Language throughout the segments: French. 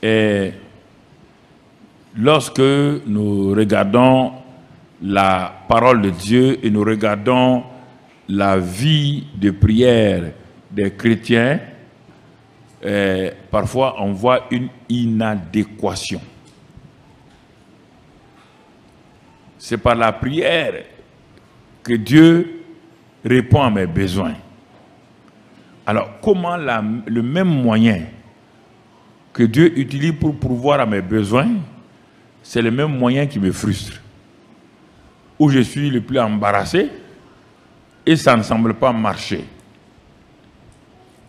Et lorsque nous regardons la parole de Dieu et nous regardons la vie de prière des chrétiens, parfois on voit une inadéquation. C'est par la prière que Dieu répond à mes besoins. Alors, comment le même moyen que Dieu utilise pour pourvoir à mes besoins, c'est le même moyen qui me frustre. Où je suis le plus embarrassé et ça ne semble pas marcher.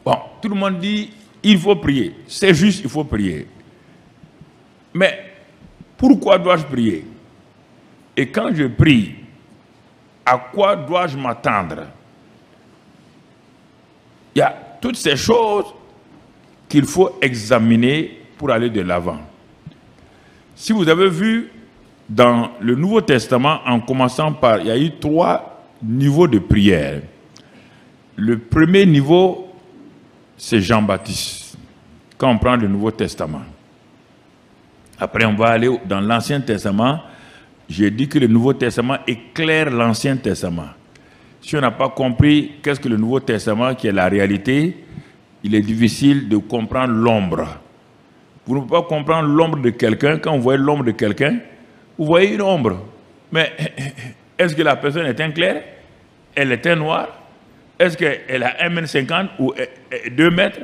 Bon, tout le monde dit, il faut prier. C'est juste, il faut prier. Mais pourquoi dois-je prier? Et quand je prie, à quoi dois-je m'attendre? Il y a toutes ces choses qu'il faut examiner pour aller de l'avant. Si vous avez vu dans le Nouveau Testament, en commençant par, il y a eu 3 niveaux de prière. Le premier niveau, c'est Jean-Baptiste, quand on prend le Nouveau Testament. Après, on va aller dans l'Ancien Testament. J'ai dit que le Nouveau Testament éclaire l'Ancien Testament. Si on n'a pas compris qu'est-ce que le Nouveau Testament, qui est la réalité, il est difficile de comprendre l'ombre. Vous ne pouvez pas comprendre l'ombre de quelqu'un. Quand vous voyez l'ombre de quelqu'un, vous voyez une ombre. Mais est-ce que la personne est un clair? Elle est un noir? Est-ce qu'elle a 1,50 m ou 2 mètres?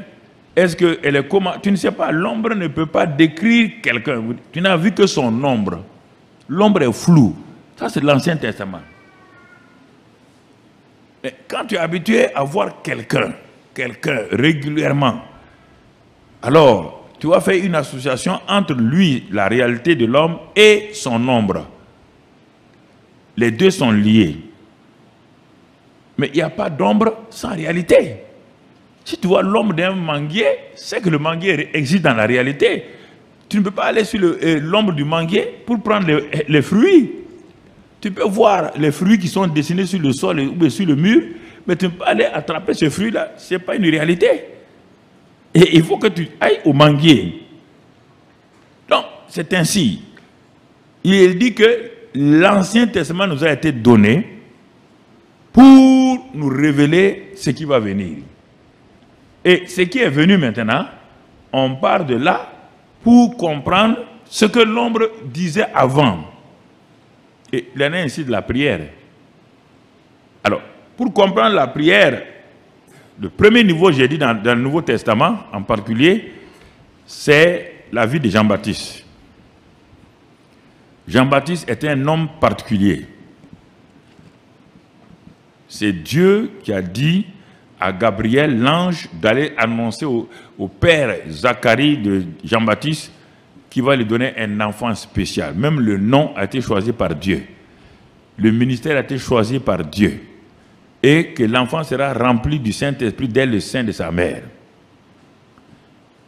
Est-ce qu'elle est comment? Tu ne sais pas. L'ombre ne peut pas décrire quelqu'un. Tu n'as vu que son ombre. L'ombre est floue. Ça, c'est l'Ancien Testament. Mais quand tu es habitué à voir quelqu'un régulièrement, alors tu vas faire une association entre lui, la réalité de l'homme, et son ombre. Les deux sont liés. Mais il n'y a pas d'ombre sans réalité. Si tu vois l'ombre d'un manguier, c'est que le manguier existe dans la réalité. Tu ne peux pas aller sur l'ombre du manguier pour prendre les fruits. Tu peux voir les fruits qui sont dessinés sur le sol ou sur le mur, mais tu ne peux pas aller attraper ce fruit-là. Ce n'est pas une réalité. Et il faut que tu ailles au manguier. Donc, c'est ainsi. Il dit que l'Ancien Testament nous a été donné pour nous révéler ce qui va venir. Et ce qui est venu maintenant, on part de là pour comprendre ce que l'ombre disait avant. Et il en est ainsi de la prière. Alors, pour comprendre la prière, le premier niveau, j'ai dit dans le Nouveau Testament en particulier, c'est la vie de Jean-Baptiste. Jean-Baptiste était un homme particulier. C'est Dieu qui a dit à Gabriel, l'ange, d'aller annoncer au père Zacharie de Jean-Baptiste qui va lui donner un enfant spécial. Même le nom a été choisi par Dieu. Le ministère a été choisi par Dieu. Et que l'enfant sera rempli du Saint-Esprit dès le sein de sa mère.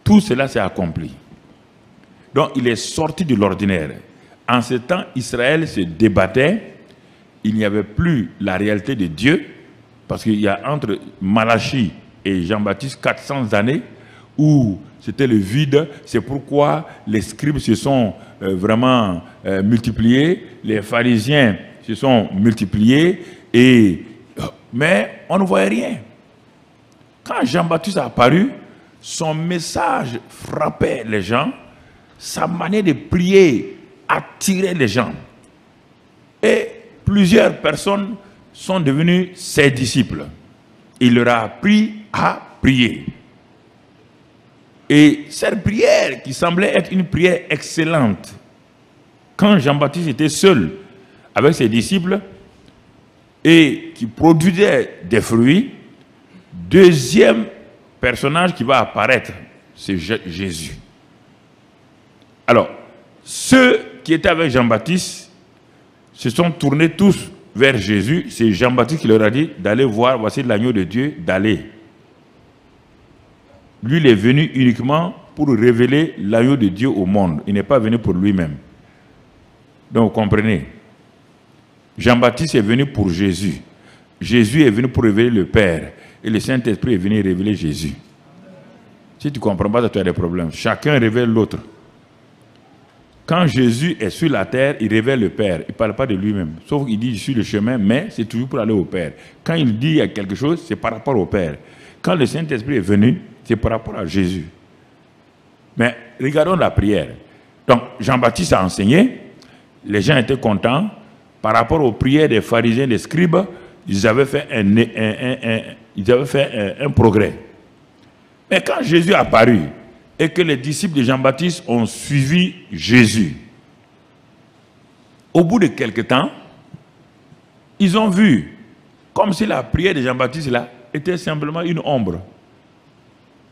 Tout cela s'est accompli. Donc il est sorti de l'ordinaire. En ce temps, Israël se débattait. Il n'y avait plus la réalité de Dieu. Parce qu'il y a entre Malachie et Jean-Baptiste 400 années où c'était le vide. C'est pourquoi les scribes se sont vraiment multipliés. Les pharisiens se sont multipliés. Mais on ne voyait rien. Quand Jean-Baptiste a apparu, son message frappait les gens. Sa manière de prier attirait les gens. Et plusieurs personnes sont devenus ses disciples. Il leur a appris à prier. Et cette prière qui semblait être une prière excellente, quand Jean-Baptiste était seul avec ses disciples et qui produisait des fruits, deuxième personnage qui va apparaître, c'est Jésus. Alors, ceux qui étaient avec Jean-Baptiste se sont tournés tous vers Jésus. C'est Jean-Baptiste qui leur a dit d'aller voir, voici l'agneau de Dieu, d'aller. Lui, il est venu uniquement pour révéler l'agneau de Dieu au monde. Il n'est pas venu pour lui-même. Donc, vous comprenez. Jean-Baptiste est venu pour Jésus. Jésus est venu pour révéler le Père. Et le Saint-Esprit est venu révéler Jésus. Si tu ne comprends pas, tu as des problèmes. Chacun révèle l'autre. Quand Jésus est sur la terre, il révèle le Père. Il ne parle pas de lui-même. Sauf qu'il dit, je suis le chemin, mais c'est toujours pour aller au Père. Quand il dit il y a quelque chose, c'est par rapport au Père. Quand le Saint-Esprit est venu, c'est par rapport à Jésus. Mais regardons la prière. Donc, Jean-Baptiste a enseigné, les gens étaient contents. Par rapport aux prières des pharisiens, des scribes, ils avaient fait un progrès. Mais quand Jésus est apparu, et que les disciples de Jean-Baptiste ont suivi Jésus, au bout de quelque temps, ils ont vu comme si la prière de Jean-Baptiste là était simplement une ombre.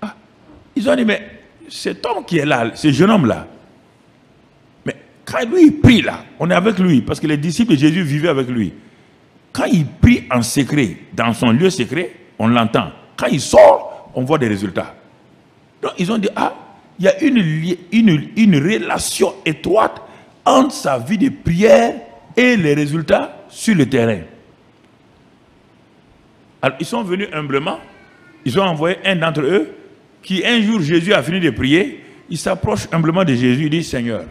Ah, ils ont dit, mais cet homme qui est là, ce jeune homme là, mais quand lui il prie là, on est avec lui, parce que les disciples de Jésus vivaient avec lui. Quand il prie en secret, dans son lieu secret, on l'entend. Quand il sort, on voit des résultats. Donc ils ont dit, ah, il y a une relation étroite entre sa vie de prière et les résultats sur le terrain. Alors ils sont venus humblement, ils ont envoyé un d'entre eux, qui un jour Jésus a fini de prier, il s'approche humblement de Jésus, il dit, Seigneur,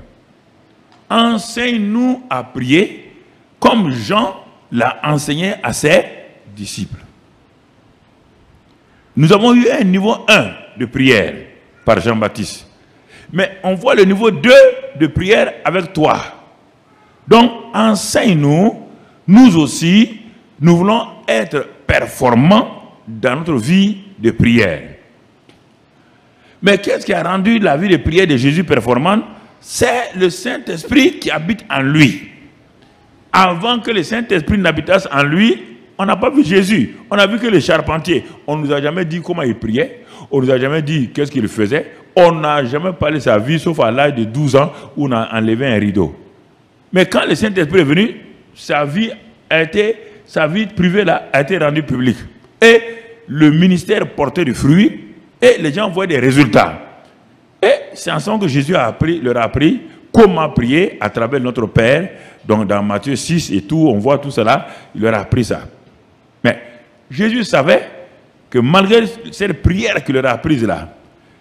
enseigne-nous à prier comme Jean l'a enseigné à ses disciples. Nous avons eu un niveau 1 de prière par Jean-Baptiste. Mais on voit le niveau 2 de prière avec toi. Donc, enseigne-nous, nous aussi, nous voulons être performants dans notre vie de prière. Mais qu'est-ce qui a rendu la vie de prière de Jésus performante? C'est le Saint-Esprit qui habite en lui. Avant que le Saint-Esprit n'habitasse en lui, on n'a pas vu Jésus. On a vu que le charpentier. On ne nous a jamais dit comment il priait. On ne nous a jamais dit qu'est-ce qu'il faisait. On n'a jamais parlé de sa vie, sauf à l'âge de 12 ans où on a enlevé un rideau. Mais quand le Saint-Esprit est venu, sa vie privée là, a été rendue publique. Et le ministère portait du fruit et les gens voyaient des résultats. Et c'est ensemble que Jésus leur a appris comment prier à travers notre Père. Donc dans Matthieu 6 et tout, on voit tout cela, il leur a appris ça. Mais Jésus savait que malgré cette prière qu'il leur a apprise là,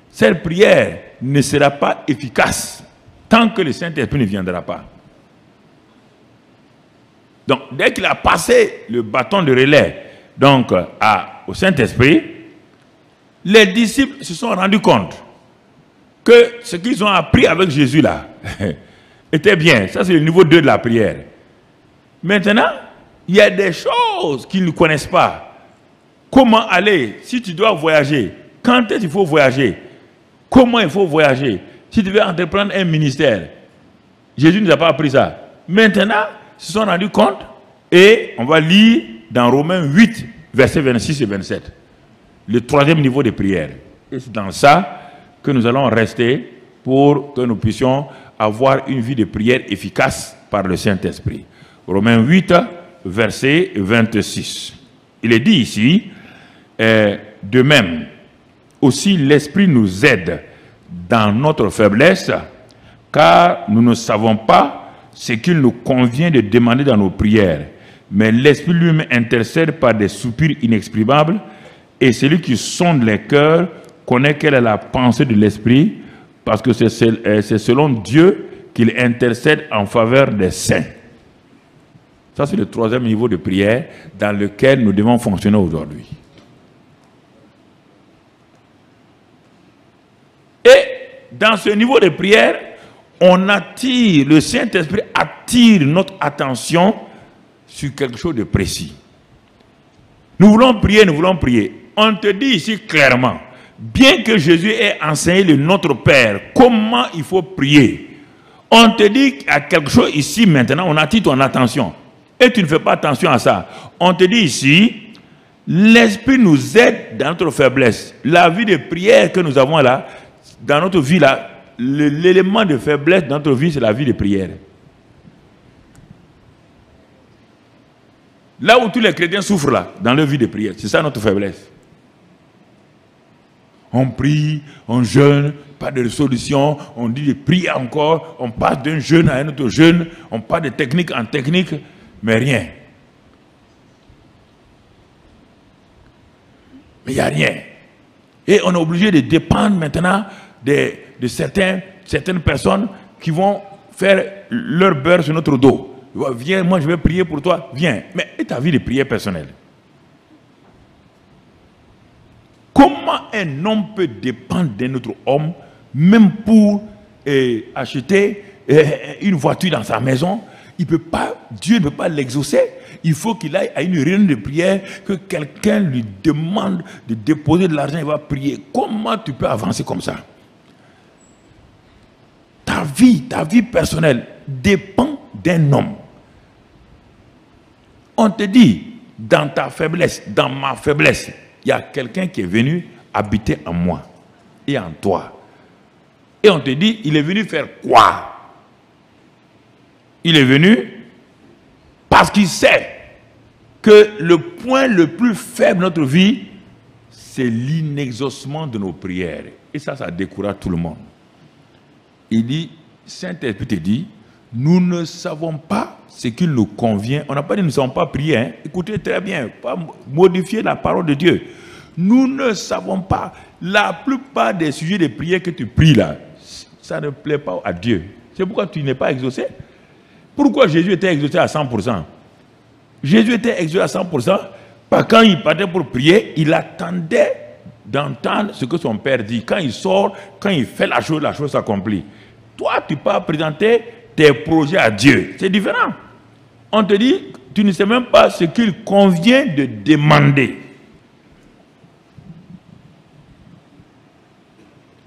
cette prière ne sera pas efficace tant que le Saint-Esprit ne viendra pas. Donc dès qu'il a passé le bâton de relais donc, au Saint-Esprit, les disciples se sont rendus compte que ce qu'ils ont appris avec Jésus là était bien. Ça, c'est le niveau 2 de la prière. Maintenant, il y a des choses qu'ils ne connaissent pas. Comment aller, si tu dois voyager, quand est-ce qu'il faut voyager, comment il faut voyager, si tu veux entreprendre un ministère. Jésus ne nous a pas appris ça. Maintenant, ils se sont rendus compte et on va lire dans Romains 8, versets 26 et 27. Le troisième niveau de prière. Et c'est dans ça que nous allons rester pour que nous puissions avoir une vie de prière efficace par le Saint-Esprit. Romains 8, verset 26. Il est dit ici, de même, aussi l'Esprit nous aide dans notre faiblesse, car nous ne savons pas ce qu'il nous convient de demander dans nos prières. Mais l'Esprit lui-même intercède par des soupirs inexprimables, et celui qui sonde les cœurs connaît quelle est la pensée de l'Esprit, parce que c'est selon Dieu qu'il intercède en faveur des saints. Ça, c'est le troisième niveau de prière dans lequel nous devons fonctionner aujourd'hui. Et dans ce niveau de prière, on attire, le Saint-Esprit attire notre attention sur quelque chose de précis. Nous voulons prier, nous voulons prier. On te dit ici clairement, bien que Jésus ait enseigné le Notre Père, comment il faut prier, on te dit qu'il y a quelque chose ici maintenant, on attire ton attention. Et tu ne fais pas attention à ça. On te dit ici, l'Esprit nous aide dans notre faiblesse. La vie de prière que nous avons là, dans notre vie là, l'élément de faiblesse dans notre vie, c'est la vie de prière. Là où tous les chrétiens souffrent là, dans leur vie de prière, c'est ça notre faiblesse. On prie, on jeûne, pas de solution, on dit de prier encore, on passe d'un jeûne à un autre jeûne, on passe de technique en technique, mais rien. Mais il n'y a rien. Et on est obligé de dépendre maintenant de certaines personnes qui vont faire leur beurre sur notre dos. Viens, moi je vais prier pour toi, viens. Mais et ta vie de prière personnelle? Comment un homme peut dépendre d'un autre homme, même pour acheter une voiture dans sa maison? Il peut pas, Dieu ne peut pas l'exaucer. Il faut qu'il aille à une réunion de prière, que quelqu'un lui demande de déposer de l'argent, il va prier. Comment tu peux avancer comme ça? Ta vie personnelle dépend d'un homme. On te dit, dans ta faiblesse, dans ma faiblesse, il y a quelqu'un qui est venu habiter en moi et en toi. Et on te dit, il est venu faire quoi? Il est venu parce qu'il sait que le point le plus faible de notre vie, c'est l'inexaucement de nos prières. Et ça décourage tout le monde. Il dit, Saint-Esprit te dit, nous ne savons pas ce qu'il nous convient. On n'a pas dit nous ne savons pas prier. Hein? Écoutez très bien, pas modifier la parole de Dieu. Nous ne savons pas. La plupart des sujets de prière que tu pries là, ça ne plaît pas à Dieu. C'est pourquoi tu n'es pas exaucé. Pourquoi Jésus était exaucé à 100%? Jésus était exaucé à 100% parce que quand il partait pour prier, il attendait d'entendre ce que son Père dit. Quand il sort, quand il fait la chose s'accomplit. Toi, tu peux présenter tes projets à Dieu. C'est différent. On te dit, tu ne sais même pas ce qu'il convient de demander.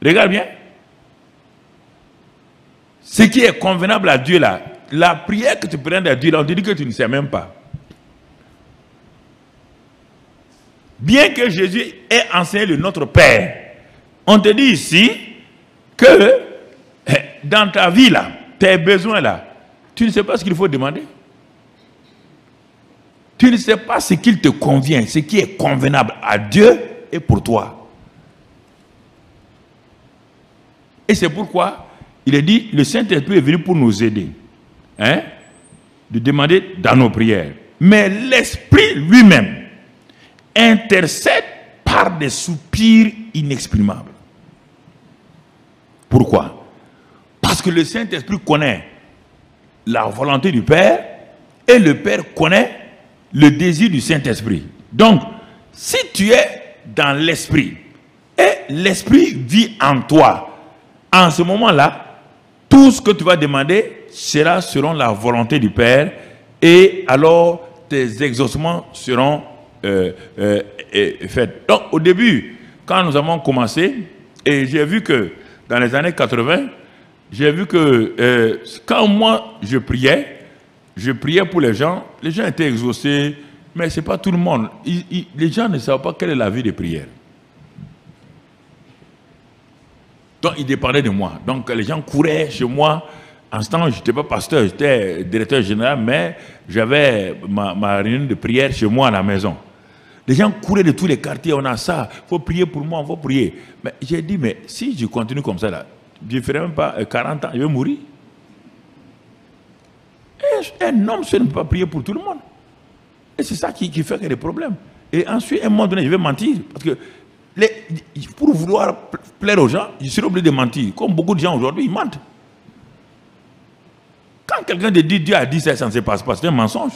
Regarde bien. Ce qui est convenable à Dieu là, la prière que tu prends à Dieu là, on te dit que tu ne sais même pas. Bien que Jésus ait enseigné le Notre Père, on te dit ici que dans ta vie là, tes besoins là, tu ne sais pas ce qu'il faut demander. Tu ne sais pas ce qu'il te convient, ce qui est convenable à Dieu et pour toi. Et c'est pourquoi il est dit, le Saint-Esprit est venu pour nous aider. Hein, de demander dans nos prières. Mais l'Esprit lui-même intercède par des soupirs inexprimables. Pourquoi? Parce que le Saint-Esprit connaît la volonté du Père et le Père connaît le désir du Saint-Esprit. Donc, si tu es dans l'Esprit et l'Esprit vit en toi, en ce moment-là, tout ce que tu vas demander sera selon la volonté du Père et alors tes exaucements seront faits. Donc, au début, quand nous avons commencé, et j'ai vu que dans les années 80, j'ai vu que quand moi je priais pour les gens étaient exaucés, mais ce n'est pas tout le monde. Les gens ne savent pas quelle est la vie de prière. Donc, ils dépendaient de moi. Donc, les gens couraient chez moi. En ce temps, je n'étais pas pasteur, j'étais directeur général, mais j'avais ma réunion de prière chez moi à la maison. Les gens couraient de tous les quartiers, on a ça, il faut prier pour moi, il faut prier. Mais j'ai dit, mais si je continue comme ça, là, je ne ferai même pas 40 ans, je vais mourir. Et un homme seul ne peut pas prier pour tout le monde. Et c'est ça qui fait qu'il y a des problèmes. Et ensuite, à un moment donné, je vais mentir. Parce que pour vouloir plaire aux gens, je suis obligé de mentir. Comme beaucoup de gens aujourd'hui, ils mentent. Quand quelqu'un te dit Dieu a dit ça, ça ne se passe pas, c'est un mensonge.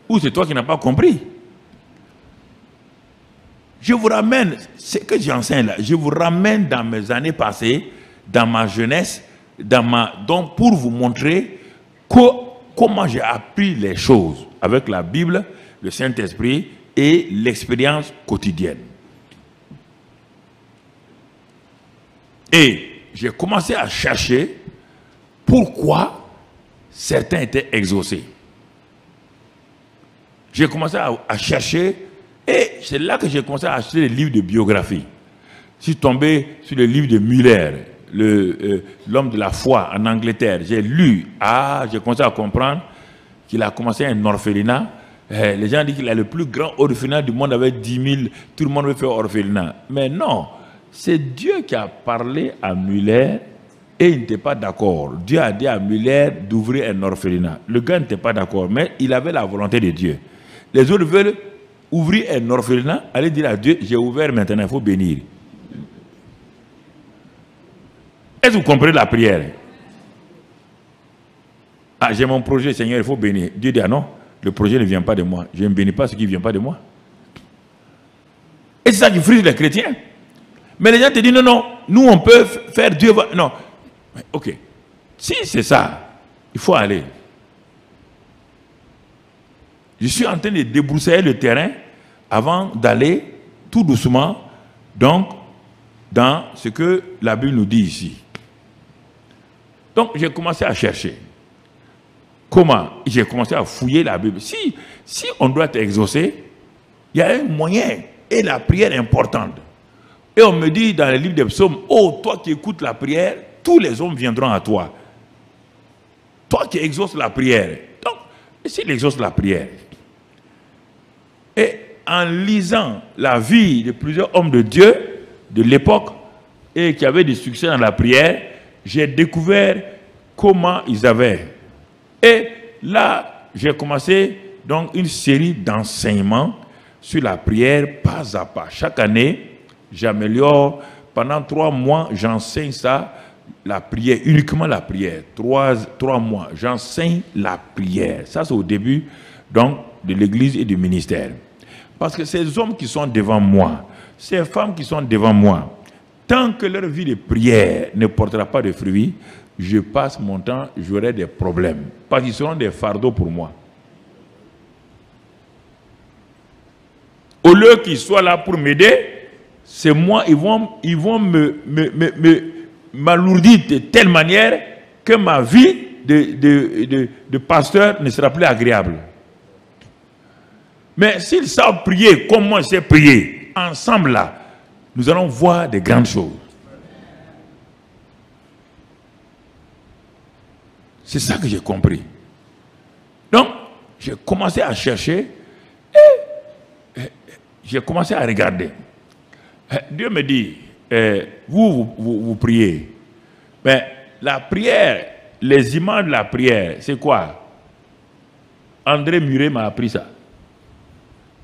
Ou c'est toi qui n'as pas compris. Je vous ramène, ce que j'enseigne là, je vous ramène dans mes années passées, dans ma jeunesse, donc pour vous montrer comment j'ai appris les choses avec la Bible, le Saint-Esprit et l'expérience quotidienne. Et j'ai commencé à chercher pourquoi certains étaient exaucés. J'ai commencé à chercher et c'est là que j'ai commencé à acheter les livres de biographie. Je suis tombé sur le livre de Muller, l'homme de la foi en Angleterre. J'ai lu, j'ai commencé à comprendre qu'il a commencé un orphelinat. Les gens disent qu'il a le plus grand orphelinat du monde avec 10 000, tout le monde veut faire orphelinat. Mais non, c'est Dieu qui a parlé à Muller et il n'était pas d'accord. Dieu a dit à Muller d'ouvrir un orphelinat. Le gars n'était pas d'accord, mais il avait la volonté de Dieu. Les autres veulent ouvrir un orphelinat, allez dire à Dieu, j'ai ouvert maintenant, il faut bénir. Est-ce que vous comprenez la prière? Ah, j'ai mon projet, Seigneur, il faut bénir. Dieu dit, ah non, le projet ne vient pas de moi. Je ne bénis pas ce qui ne vient pas de moi. Et c'est ça qui frustre les chrétiens. Mais les gens te disent, non, non, nous on peut faire Dieu. Non, ok. Si c'est ça, il faut aller. Je suis en train de débroussailler le terrain avant d'aller tout doucement, donc, dans ce que la Bible nous dit ici. Donc, j'ai commencé à chercher. Comment? J'ai commencé à fouiller la Bible. Si on doit être exaucé, il y a un moyen. Et la prière est importante. Et on me dit dans le livre des psaumes, oh, toi qui écoutes la prière, tous les hommes viendront à toi. Toi qui exauces la prière. Donc, s'il exauce la prière, et en lisant la vie de plusieurs hommes de Dieu de l'époque et qui avaient du succès dans la prière, j'ai découvert comment ils avaient. Et là, j'ai commencé donc une série d'enseignements sur la prière pas à pas. Chaque année, j'améliore. Pendant 3 mois, j'enseigne ça, la prière, uniquement la prière. 3 mois, j'enseigne la prière. Ça, c'est au début donc, de l'église et du ministère. Parce que ces hommes qui sont devant moi, ces femmes qui sont devant moi, tant que leur vie de prière ne portera pas de fruits, je passe mon temps, j'aurai des problèmes. Parce qu'ils seront des fardeaux pour moi. Au lieu qu'ils soient là pour m'aider, c'est moi, ils vont m'alourdir de telle manière que ma vie de pasteur ne sera plus agréable. Mais s'ils savent prier comme moi je sais prier, ensemble là, nous allons voir de grandes choses. C'est ça que j'ai compris. Donc, j'ai commencé à chercher et j'ai commencé à regarder. Dieu me dit, vous priez. Mais la prière, les images de la prière, c'est quoi? André Muret m'a appris ça.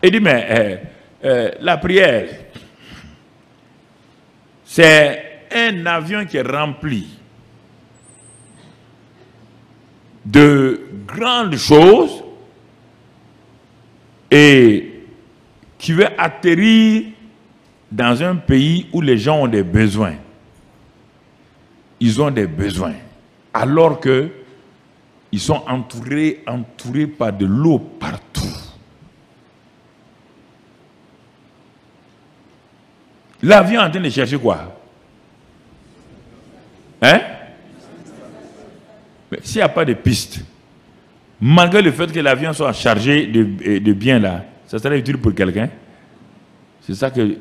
Il dit, mais la prière, c'est un avion qui est rempli de grandes choses et qui veut atterrir dans un pays où les gens ont des besoins. Ils ont des besoins. Alors que ils sont entourés par de l'eau partout. L'avion est en train de chercher quoi? Hein? Mais s'il n'y a pas de piste, malgré le fait que l'avion soit chargé de biens là, ça serait utile pour quelqu'un? C'est ça que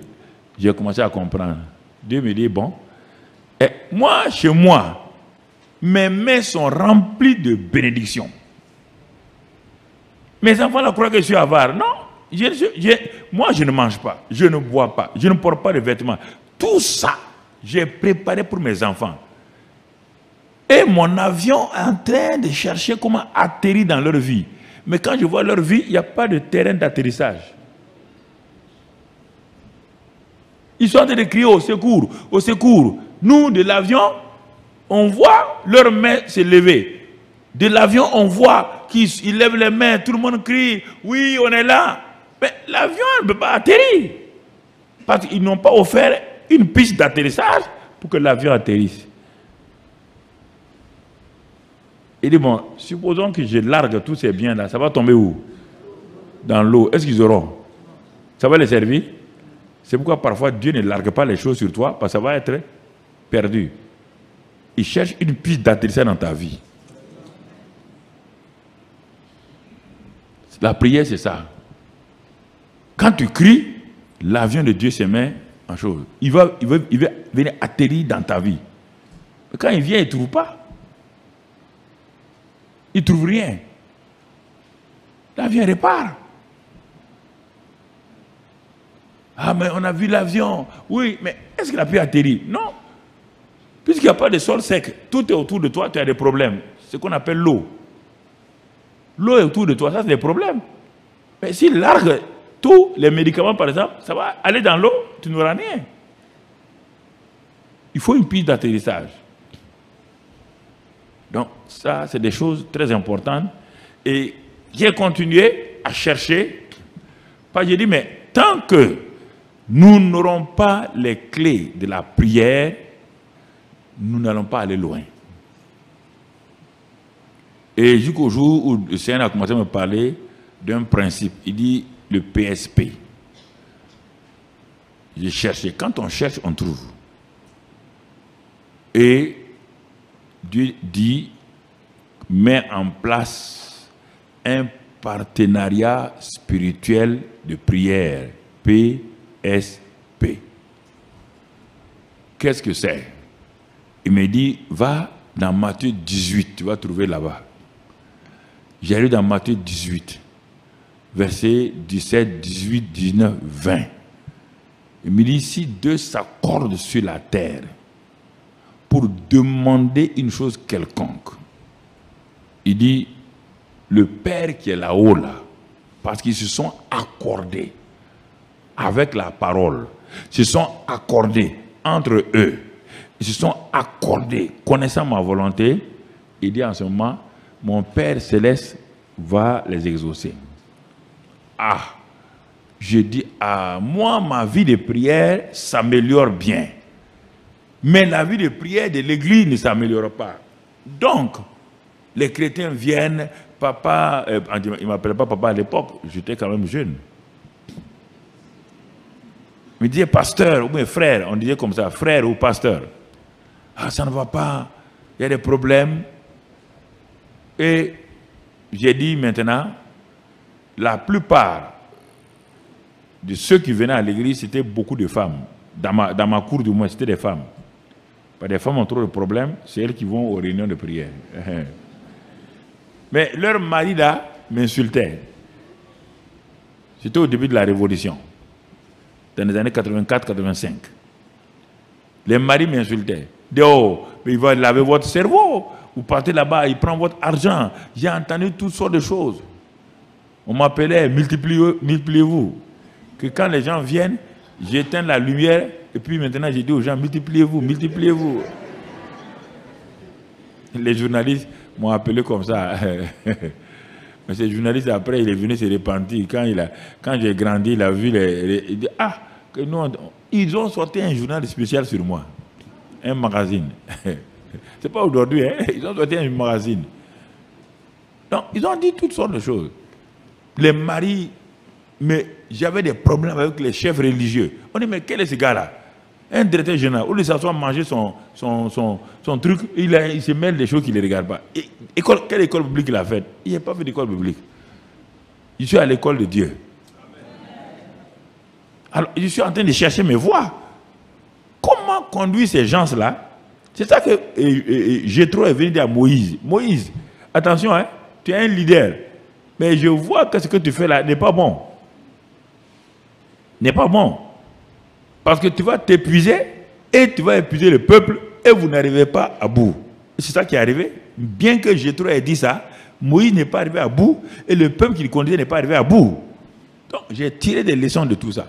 j'ai commencé à comprendre. Dieu me dit, bon, et moi, chez moi, mes mains sont remplies de bénédictions. Mes enfants là croient que je suis avare. Non. Moi, je ne mange pas, je ne bois pas, je ne porte pas de vêtements. Tout ça, j'ai préparé pour mes enfants. Et mon avion est en train de chercher comment atterrir dans leur vie. Mais quand je vois leur vie, il n'y a pas de terrain d'atterrissage. Ils sont en train de crier au secours, au secours. Nous, de l'avion, on voit leurs mains se lever. De l'avion, on voit qu'ils lèvent les mains, tout le monde crie, oui, on est là. Mais l'avion ne peut pas atterrir. Parce qu'ils n'ont pas offert une piste d'atterrissage pour que l'avion atterrisse. Il dit, bon, supposons que je largue tous ces biens-là, ça va tomber où? Dans l'eau. Est-ce qu'ils auront? Ça va les servir? C'est pourquoi parfois Dieu ne largue pas les choses sur toi, parce que ça va être perdu. Il cherche une piste d'atterrissage dans ta vie. La prière, c'est ça. Quand tu cries, l'avion de Dieu se met en chose. Il va venir atterrir dans ta vie. Mais quand il vient, il ne trouve pas. Il ne trouve rien. L'avion repart. Ah, mais on a vu l'avion. Oui, mais est-ce qu'il a pu atterrir? Non. Puisqu'il n'y a pas de sol sec, tout est autour de toi, tu as des problèmes. C'est ce qu'on appelle l'eau. L'eau est autour de toi, ça c'est des problèmes. Mais s'il largue tous les médicaments, par exemple, ça va aller dans l'eau, tu n'auras rien. Il faut une piste d'atterrissage. Donc, ça, c'est des choses très importantes. Et j'ai continué à chercher. J'ai dit, mais tant que nous n'aurons pas les clés de la prière, nous n'allons pas aller loin. Et jusqu'au jour où le Seigneur a commencé à me parler d'un principe. Il dit le PSP. J'ai cherché. Quand on cherche, on trouve. Et Dieu dit, mets en place un partenariat spirituel de prière. PSP. Qu'est-ce que c'est? Il me dit, va dans Matthieu 18, tu vas trouver là-bas. J'arrive dans Matthieu 18, versets 17, 18, 19, 20. Il me dit, si deux s'accordent sur la terre pour demander une chose quelconque, il dit, le Père qui est là-haut, là, parce qu'ils se sont accordés avec la parole, se sont accordés entre eux, ils se sont accordés, connaissant ma volonté, il dit en ce moment, mon Père Céleste va les exaucer. Ah, je dis, moi, ma vie de prière s'améliore bien. Mais la vie de prière de l'Église ne s'améliore pas. Donc, les chrétiens viennent, papa, il ne m'appelait pas papa à l'époque, j'étais quand même jeune. Il me disait pasteur ou bien frère, on disait comme ça, frère ou pasteur. Ah, ça ne va pas, il y a des problèmes. Et j'ai dit maintenant, la plupart de ceux qui venaient à l'église, c'était beaucoup de femmes. Dans ma cour du moins, c'était des femmes. Des femmes ont trop de problèmes, c'est elles qui vont aux réunions de prière. Mais leur mari là m'insultait. C'était au début de la Révolution, dans les années 84-85. Les maris m'insultaient. Oh, mais il va laver votre cerveau. Vous partez là-bas, il prend votre argent. J'ai entendu toutes sortes de choses. On m'appelait, multipliez-vous. Que quand les gens viennent, j'éteins la lumière, et puis maintenant j'ai dit aux gens, multipliez-vous, multipliez-vous. Les journalistes m'ont appelé comme ça. Mais ces journalistes, après, il est venu se repentir. Quand j'ai grandi, il a vu il dit, que nous, ils ont sorti un journal spécial sur moi. Un magazine. C'est pas aujourd'hui, hein? Ils ont sorti un magazine. Donc, ils ont dit toutes sortes de choses. Les maris, mais j'avais des problèmes avec les chefs religieux. On dit, mais quel est ce gars-là? Un directeur général, où il s'assoit manger son truc, il se mêle des choses qu'il ne regarde pas. Quelle école publique il a faite? Il n'a pas fait d'école publique. Je suis à l'école de Dieu. Alors, je suis en train de chercher mes voies. Comment conduire ces gens-là? C'est ça que Jéthro est venu dire à Moïse. Moïse, attention, hein, tu es un leader. Mais je vois que ce que tu fais là n'est pas bon. N'est pas bon. Parce que tu vas t'épuiser et tu vas épuiser le peuple et vous n'arrivez pas à bout. C'est ça qui est arrivé. Bien que Jéthro ait dit ça, Moïse n'est pas arrivé à bout et le peuple qu'il conduisait n'est pas arrivé à bout. Donc j'ai tiré des leçons de tout ça.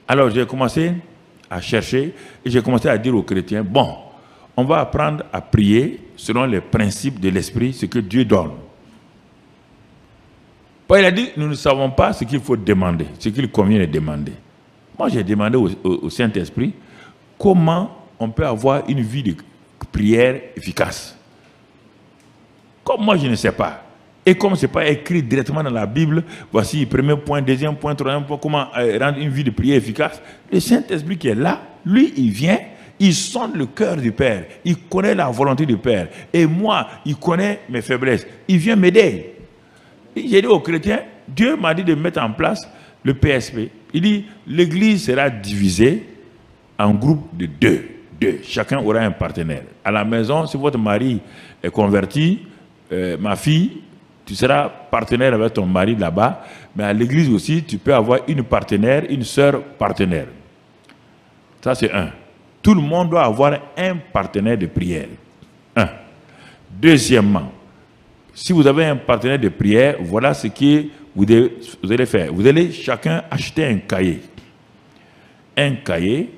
Alors j'ai commencé à chercher et j'ai commencé à dire aux chrétiens, bon, on va apprendre à prier selon les principes de l'esprit, ce que Dieu donne. Il a dit, nous ne savons pas ce qu'il faut demander, ce qu'il convient de demander. Moi, j'ai demandé au Saint-Esprit comment on peut avoir une vie de prière efficace. Comme moi, je ne sais pas. Et comme ce n'est pas écrit directement dans la Bible, voici le premier point, deuxième point, troisième point, comment rendre une vie de prière efficace. Le Saint-Esprit qui est là, lui, il vient, il sonde le cœur du Père, il connaît la volonté du Père. Et moi, il connaît mes faiblesses. Il vient m'aider. J'ai dit aux chrétiens, Dieu m'a dit de mettre en place le PSP. Il dit, l'église sera divisée en groupes de deux. Chacun aura un partenaire. À la maison, si votre mari est converti, ma fille, tu seras partenaire avec ton mari là-bas, mais à l'église aussi, tu peux avoir une partenaire, une sœur partenaire. Ça, c'est un. Tout le monde doit avoir un partenaire de prière. Un. Deuxièmement, si vous avez un partenaire de prière, voilà ce que vous allez chacun acheter un cahier. Un cahier.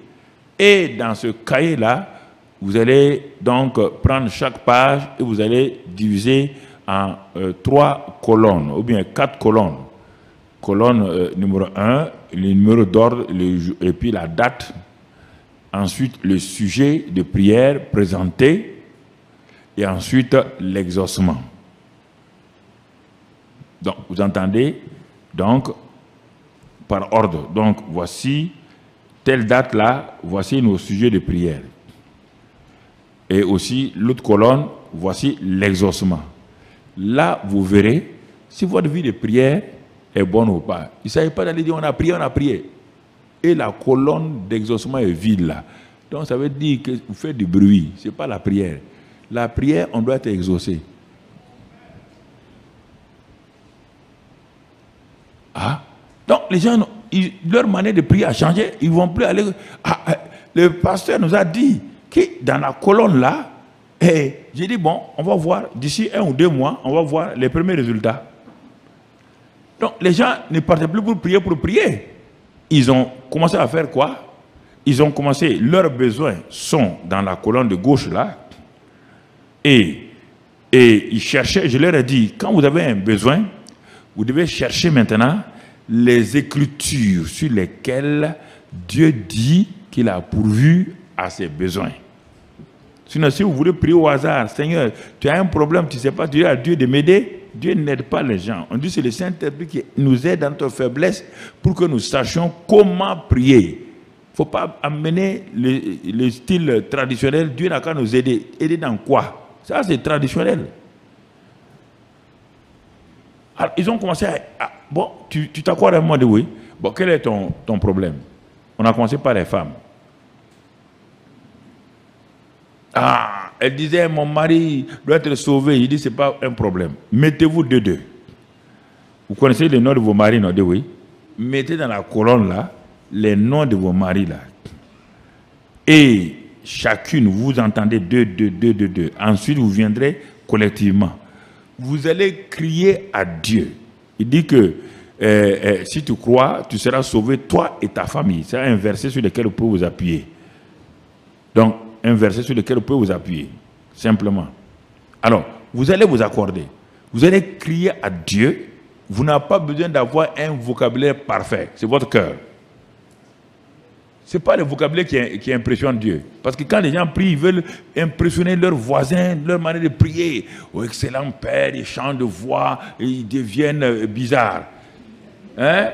Et dans ce cahier-là, vous allez donc prendre chaque page et vous allez diviser en 3 colonnes, ou bien 4 colonnes. Colonne numéro 1, le numéro d'ordre, et puis la date. Ensuite, le sujet de prière présenté. Et ensuite, l'exaucement. Donc, vous entendez? Donc, par ordre. Donc, voici telle date-là, voici nos sujets de prière. Et aussi, l'autre colonne, voici l'exaucement. Là, vous verrez si votre vie de prière est bonne ou pas. Il ne s'agit pas d'aller dire on a prié. Et la colonne d'exaucement est vide là. Donc, ça veut dire que vous faites du bruit. Ce n'est pas la prière. La prière, on doit être exaucé. Ah. Donc, les gens, leur manière de prier a changé. Ils ne vont plus aller... le pasteur nous a dit que dans la colonne là, j'ai dit, bon, on va voir, d'ici 1 ou 2 mois, on va voir les premiers résultats. Donc, les gens ne partaient plus pour prier. Ils ont commencé à faire quoi? Ils ont commencé, leurs besoins sont dans la colonne de gauche là, et ils cherchaient, je leur ai dit, quand vous avez un besoin, vous devez chercher maintenant les écritures sur lesquelles Dieu dit qu'il a pourvu à ses besoins. Sinon, si vous voulez prier au hasard, Seigneur, tu as un problème, tu ne sais pas, tu dis à Dieu de m'aider, Dieu n'aide pas les gens. On dit que c'est le Saint-Esprit qui nous aide dans notre faiblesse pour que nous sachions comment prier. Il ne faut pas amener le style traditionnel, Dieu n'a qu'à nous aider. Aider dans quoi? Ça, c'est traditionnel. Alors, ils ont commencé à bon, tu t'accordes à moi de oui. Bon, quel est ton problème? On a commencé par les femmes. Ah, elle disait, mon mari doit être sauvé. Il dit, ce n'est pas un problème. Mettez-vous deux. Vous connaissez les noms de vos maris, non? Oui. Mettez dans la colonne là, les noms de vos maris là. Et chacune, vous entendez deux. Ensuite, vous viendrez collectivement. Vous allez crier à Dieu. Il dit que si tu crois, tu seras sauvé, toi et ta famille. C'est un verset sur lequel vous pouvez vous appuyer. Donc, un verset sur lequel vous pouvez vous appuyer. Simplement. Alors, vous allez vous accorder. Vous allez crier à Dieu. Vous n'avez pas besoin d'avoir un vocabulaire parfait. C'est votre cœur. Ce n'est pas le vocabulaire qui impressionne Dieu. Parce que quand les gens prient, ils veulent impressionner leurs voisins, leur manière de prier. Oh, excellent Père, ils changent de voix, ils deviennent bizarres. Hein?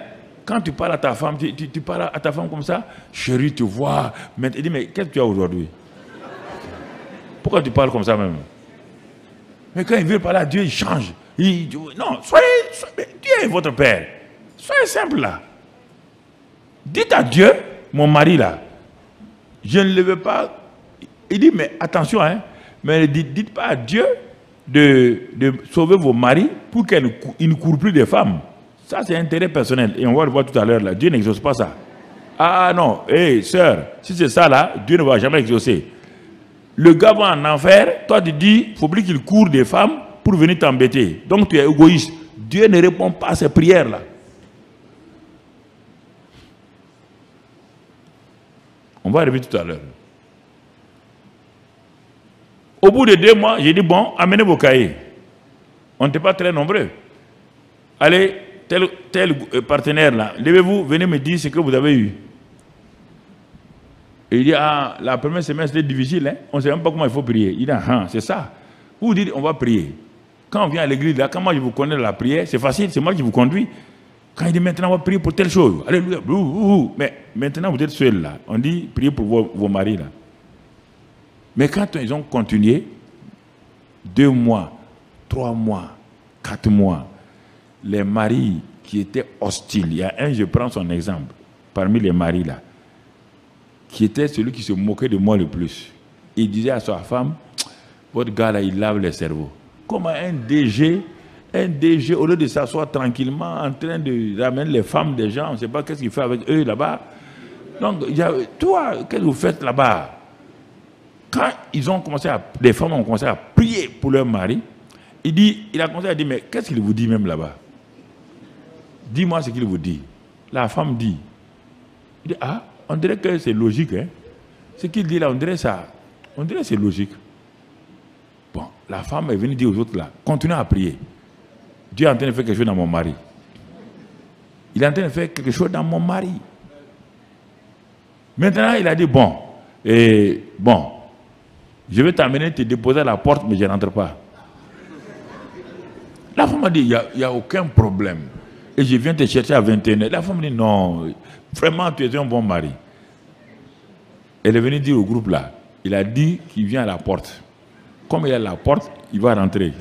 Quand tu parles à ta femme, tu parles à ta femme comme ça, chérie, tu vois. Il dit, mais qu'est-ce que tu as aujourd'hui? Pourquoi tu parles comme ça même? Mais quand ils veulent parler à Dieu, ils changent. Non, Dieu est votre Père. Soyez simple là. Dites à Dieu, mon mari là, je ne le veux pas. Il dit, mais attention, hein, mais dites pas à Dieu de sauver vos maris pour qu'ils ne courent plus des femmes. Ça, c'est intérêt personnel. Et on va le voir tout à l'heure là. Dieu n'exauce pas ça. Ah non, sœur, si c'est ça là, Dieu ne va jamais exaucer. Le gars va en enfer, toi tu dis, il faut plus qu'il court des femmes pour venir t'embêter. Donc tu es égoïste. Dieu ne répond pas à ces prières là. On va arriver tout à l'heure. Au bout de 2 mois, j'ai dit, bon, amenez vos cahiers. On n'était pas très nombreux. Allez, tel partenaire là, levez-vous, venez me dire ce que vous avez eu. Et il dit, ah, la première semaine c'était difficile, hein? On ne sait même pas comment il faut prier. Il dit, ah, c'est ça. Vous dites, on va prier. Quand on vient à l'église, là, quand moi je vous connais la prière, c'est facile, c'est moi qui vous conduis. Quand il dit, maintenant on va prier pour telle chose. Alléluia. Mais maintenant vous êtes seul là. On dit, priez pour vos maris là. Mais quand ils ont continué, 2 mois, 3 mois, 4 mois, les maris qui étaient hostiles, il y a un, je prends son exemple, parmi les maris là, qui était celui qui se moquait de moi le plus. Il disait à sa femme, votre gars là, il lave les cerveaux. Comme un DG, au lieu de s'asseoir tranquillement en train de ramener les femmes des gens, on ne sait pas qu'est-ce qu'il fait avec eux là-bas. Donc, toi, qu'est-ce que vous faites là-bas? Quand les femmes ont commencé à prier pour leur mari, il a commencé à dire, mais qu'est-ce qu'il vous dit même là-bas? dis-moi ce qu'il vous dit. La femme dit, il dit, ah, on dirait que c'est logique. Hein? Ce qu'il dit là, on dirait ça. On dirait que c'est logique. Bon, la femme est venue dire aux autres là, continuez à prier. Dieu est en train de faire quelque chose dans mon mari. Il est en train de faire quelque chose dans mon mari. Maintenant, il a dit, bon, je vais t'amener te déposer à la porte, mais je n'entre pas. La femme a dit, il n'y a aucun problème. Et je viens te chercher à 21h. La femme dit, non, vraiment, tu es un bon mari. Elle est venue dire au groupe là, il a dit qu'il vient à la porte. Comme il est à la porte, il va rentrer.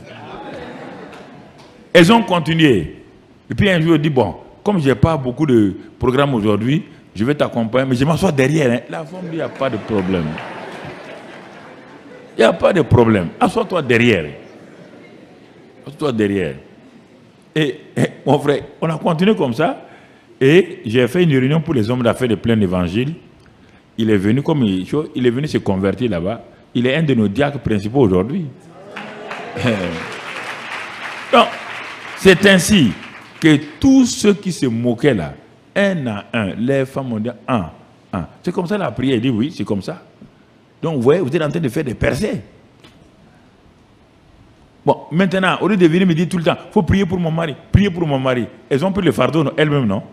Elles ont continué. Et puis un jour, il dit, bon, comme je n'ai pas beaucoup de programmes aujourd'hui, je vais t'accompagner, mais je m'assois derrière. Hein. La femme dit, il n'y a pas de problème. Il n'y a pas de problème. Assois-toi derrière. Assois-toi derrière. Et mon frère, on a continué comme ça. Et j'ai fait une réunion pour les hommes d'affaires de plein évangile. Il est venu comme il est venu se convertir là-bas. Il est un de nos diacres principaux aujourd'hui. Donc, c'est ainsi que tous ceux qui se moquaient là, un à un, les femmes ont dit un. C'est comme ça la prière. Il dit oui, c'est comme ça. Donc, vous voyez, vous êtes en train de faire des percées. Bon, maintenant, au lieu de venir me dire tout le temps, il faut prier pour mon mari, prier pour mon mari. Elles ont pris le fardeau elles-mêmes, non?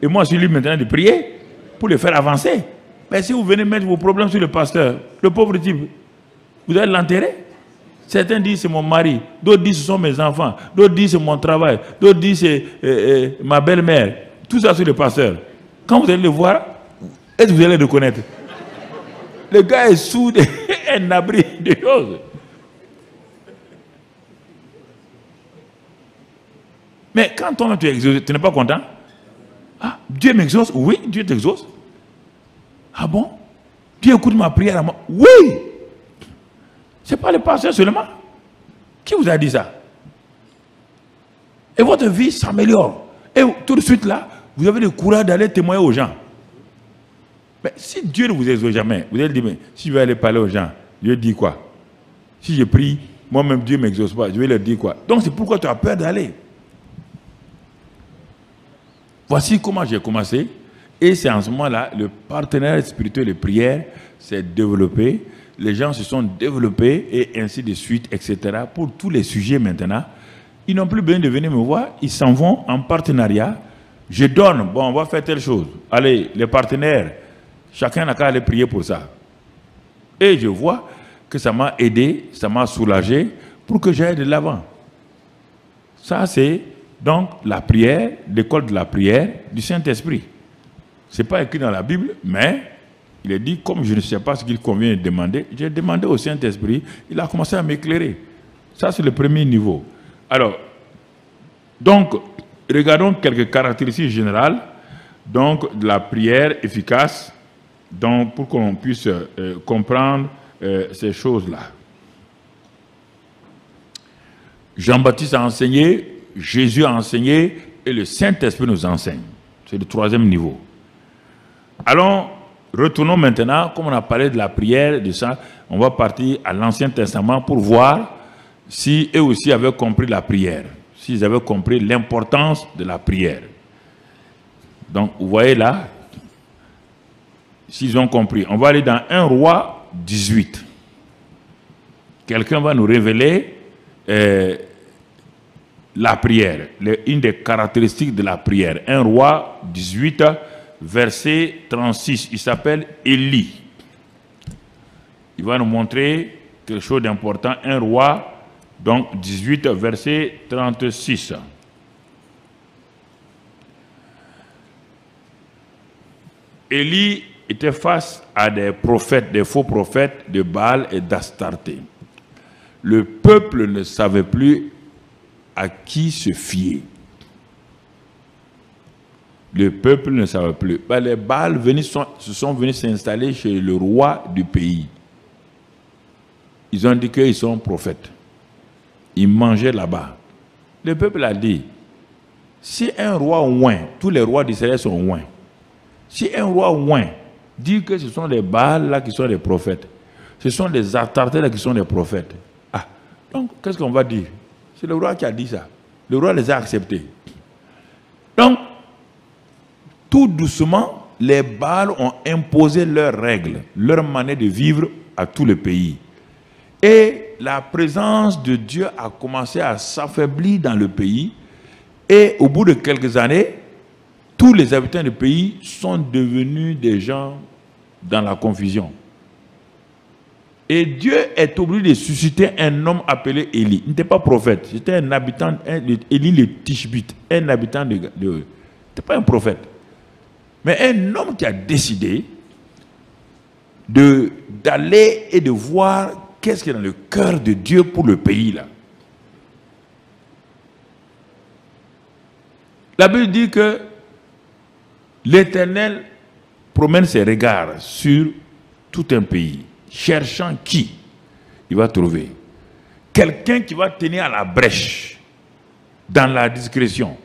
Et moi, je suis libre maintenant de prier pour les faire avancer. Mais si vous venez mettre vos problèmes sur le pasteur, le pauvre type, vous allez l'enterrer. Certains disent c'est mon mari, d'autres disent ce sont mes enfants, d'autres disent c'est mon travail, d'autres disent c'est ma belle-mère. Tout ça sur le pasteur. Quand vous allez le voir, est-ce que vous allez le reconnaître? Le gars est sous un abri de choses. Mais quand toi tu es exaucé, tu n'es pas content? Ah, Dieu m'exauce? Oui, Dieu t'exauce. Ah bon? Dieu écoute ma prière à moi? Oui! Ce n'est pas le pasteur seulement. Qui vous a dit ça? Et votre vie s'améliore. Et tout de suite là, vous avez le courage d'aller témoigner aux gens. Mais si Dieu ne vous exauce jamais, vous allez dire, mais si je vais aller parler aux gens, Dieu dit quoi? Si je prie, moi-même Dieu ne m'exauce pas, je vais leur dire quoi? Donc c'est pourquoi tu as peur d'aller. Voici comment j'ai commencé. Et c'est en ce moment-là, le partenariat spirituel de prière s'est développé. Les gens se sont développés et ainsi de suite, etc. Pour tous les sujets maintenant. Ils n'ont plus besoin de venir me voir. Ils s'en vont en partenariat. Je donne, bon, on va faire telle chose. Allez, les partenaires, chacun n'a qu'à aller prier pour ça. Et je vois que ça m'a aidé, ça m'a soulagé pour que j'aille de l'avant. Ça, c'est donc la prière, l'école de la prière du Saint-Esprit. Ce n'est pas écrit dans la Bible, mais il est dit, comme je ne sais pas ce qu'il convient de demander, j'ai demandé au Saint-Esprit, il a commencé à m'éclairer. Ça, c'est le premier niveau. Alors, donc, regardons quelques caractéristiques générales donc, de la prière efficace donc, pour qu'on puisse comprendre ces choses-là. Jean-Baptiste a enseigné, Jésus a enseigné et le Saint-Esprit nous enseigne. C'est le troisième niveau. Allons, retournons maintenant, comme on a parlé de la prière, de ça, on va partir à l'Ancien Testament pour voir si eux aussi avaient compris la prière, s'ils avaient compris l'importance de la prière. Donc, vous voyez là, s'ils ont compris, on va aller dans 1 Roi 18. Quelqu'un va nous révéler la prière, une des caractéristiques de la prière. 1 Roi 18, verset 36, il s'appelle Élie. Il va nous montrer quelque chose d'important. 1 Roi, donc 18, verset 36. Élie était face à des prophètes, des faux prophètes de Baal et d'Astarté. Le peuple ne savait plus à qui se fier. Le peuple ne savait plus. Les Baals se sont venus s'installer chez le roi du pays. Ils ont dit qu'ils sont prophètes. Ils mangeaient là-bas. Le peuple a dit, si un roi oint, tous les rois d'Israël sont oints. Si un roi oint dit que ce sont les Baals là qui sont les prophètes, ce sont les Astartés là qui sont les prophètes. Ah, donc qu'est-ce qu'on va dire? C'est le roi qui a dit ça. Le roi les a acceptés. Donc, tout doucement, les Baals ont imposé leurs règles, leur manière de vivre à tout le pays. Et la présence de Dieu a commencé à s'affaiblir dans le pays. Et au bout de quelques années, tous les habitants du pays sont devenus des gens dans la confusion. Et Dieu est obligé de susciter un homme appelé Élie. Il n'était pas prophète, c'était un habitant, Élie le Tishbite, un habitant de n'était pas un prophète. Mais un homme qui a décidé d'aller et de voir qu'est-ce qui est dans le cœur de Dieu pour le pays là. La Bible dit que l'Éternel promène ses regards sur tout un pays, cherchant qui il va trouver. Quelqu'un qui va tenir à la brèche, dans la discrétion.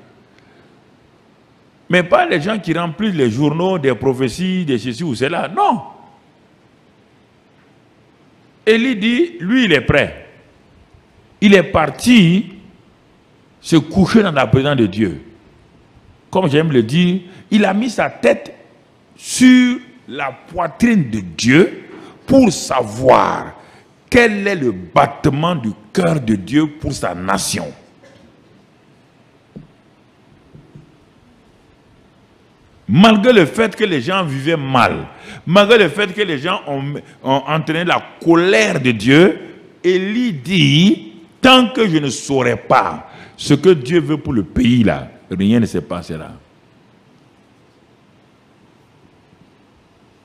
Mais pas les gens qui remplissent les journaux des prophéties, de ceci ou cela. Non. Élie dit, lui il est prêt. Il est parti se coucher dans la présence de Dieu. Comme j'aime le dire, il a mis sa tête sur la poitrine de Dieu pour savoir quel est le battement du cœur de Dieu pour sa nation. Malgré le fait que les gens vivaient mal, malgré le fait que les gens ont entraîné la colère de Dieu, Élie dit, tant que je ne saurai pas ce que Dieu veut pour le pays là, rien ne se passera.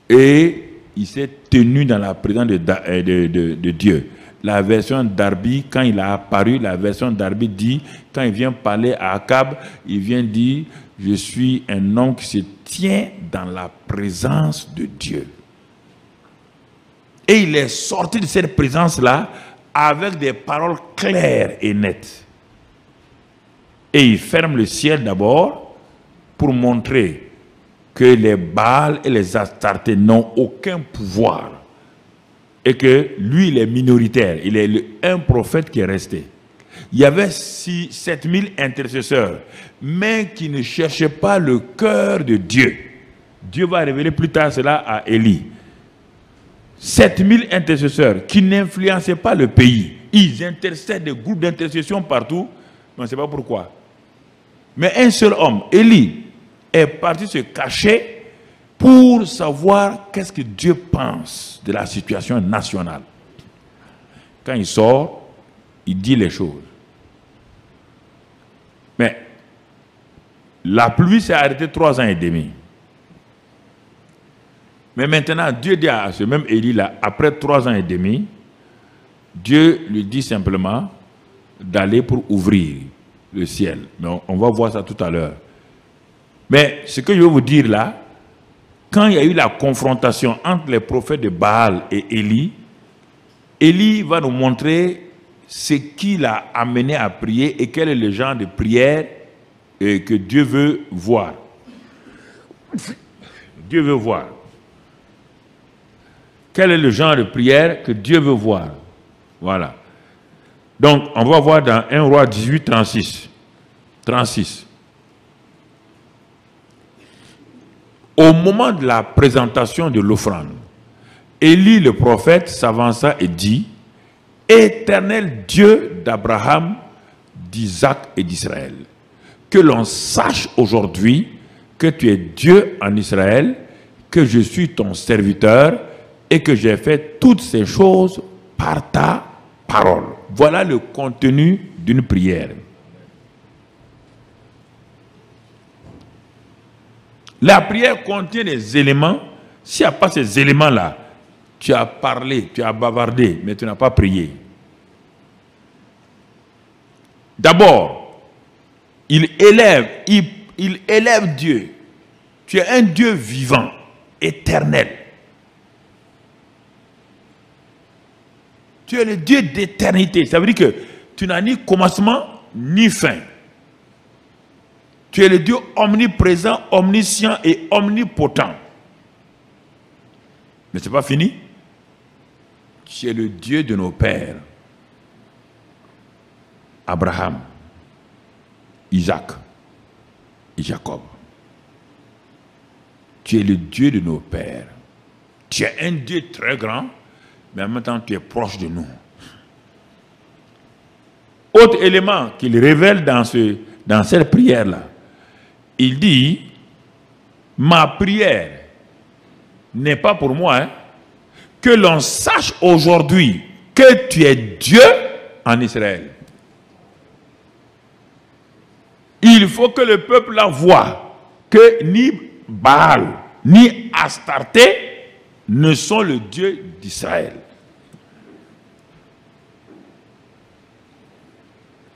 Et il s'est tenu dans la présence de Dieu. La version d'Arbi, quand il a apparu, la version d'Arbi dit, quand il vient parler à Akab, il vient dire, je suis un homme qui se tient dans la présence de Dieu. Et il est sorti de cette présence-là avec des paroles claires et nettes. Et il ferme le ciel d'abord pour montrer que les Baals et les Astartés n'ont aucun pouvoir. Et que lui, il est minoritaire. Il est un prophète qui est resté. Il y avait 7000 intercesseurs, mais qui ne cherchaient pas le cœur de Dieu. Dieu va révéler plus tard cela à Élie. 7000 intercesseurs qui n'influençaient pas le pays. Ils intercèdent des groupes d'intercession partout, mais on ne sait pas pourquoi. Mais un seul homme, Élie, est parti se cacher pour savoir qu'est-ce que Dieu pense de la situation nationale. Quand il sort, il dit les choses. Mais la pluie s'est arrêtée 3 ans et demi. Mais maintenant, Dieu dit à ce même Élie-là, après 3 ans et demi, Dieu lui dit simplement d'aller pour ouvrir le ciel. Mais on va voir ça tout à l'heure. Mais ce que je veux vous dire là, quand il y a eu la confrontation entre les prophètes de Baal et Élie, Élie va nous montrer ce qui l'a amené à prier et quel est le genre de prière que Dieu veut voir. Dieu veut voir. Quel est le genre de prière que Dieu veut voir? Voilà. Donc, on va voir dans 1 Roi 18, 36. Au moment de la présentation de l'offrande, Élie le prophète s'avança et dit, « Éternel Dieu d'Abraham, d'Isaac et d'Israël, que l'on sache aujourd'hui que tu es Dieu en Israël, que je suis ton serviteur et que j'ai fait toutes ces choses par ta parole. » Voilà le contenu d'une prière. La prière contient des éléments. S'il n'y a pas ces éléments-là, tu as parlé, tu as bavardé, mais tu n'as pas prié. D'abord, il élève Dieu. Tu es un Dieu vivant, éternel. Tu es le Dieu d'éternité. Ça veut dire que tu n'as ni commencement ni fin. Tu es le Dieu omniprésent, omniscient et omnipotent. Mais ce n'est pas fini. Tu es le Dieu de nos pères. Abraham, Isaac Jacob. Tu es le Dieu de nos pères. Tu es un Dieu très grand, mais en même temps, tu es proche de nous. Autre élément qu'il révèle dans cette prière-là, il dit, ma prière n'est pas pour moi, hein, que l'on sache aujourd'hui que tu es Dieu en Israël. Il faut que le peuple la voie que ni Baal ni Astarté ne sont le Dieu d'Israël.